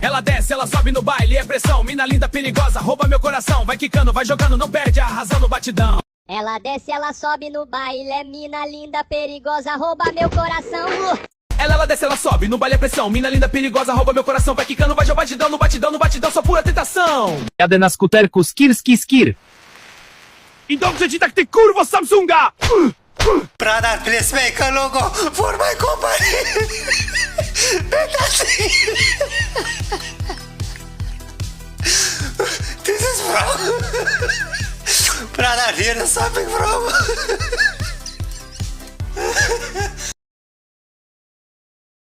Ela desce, ela sobe no baile, é pressão. Mina linda, perigosa, rouba meu coração. Vai quicando, vai jogando, não perde a razão no batidão. Ela desce, ela sobe no baile, é mina linda, perigosa, rouba meu coração. Ela desce, ela sobe, no baile é pressão. Mina linda, perigosa, rouba meu coração. Vai quicando, vai jogando, batidão, no batidão, no batidão, só pura tentação. Jadę na skuterku skir, skir. I dobrze ci tak, ty kurwo Samsunga! Brother, please make a logo for my company. This is from. Brother, here is something from.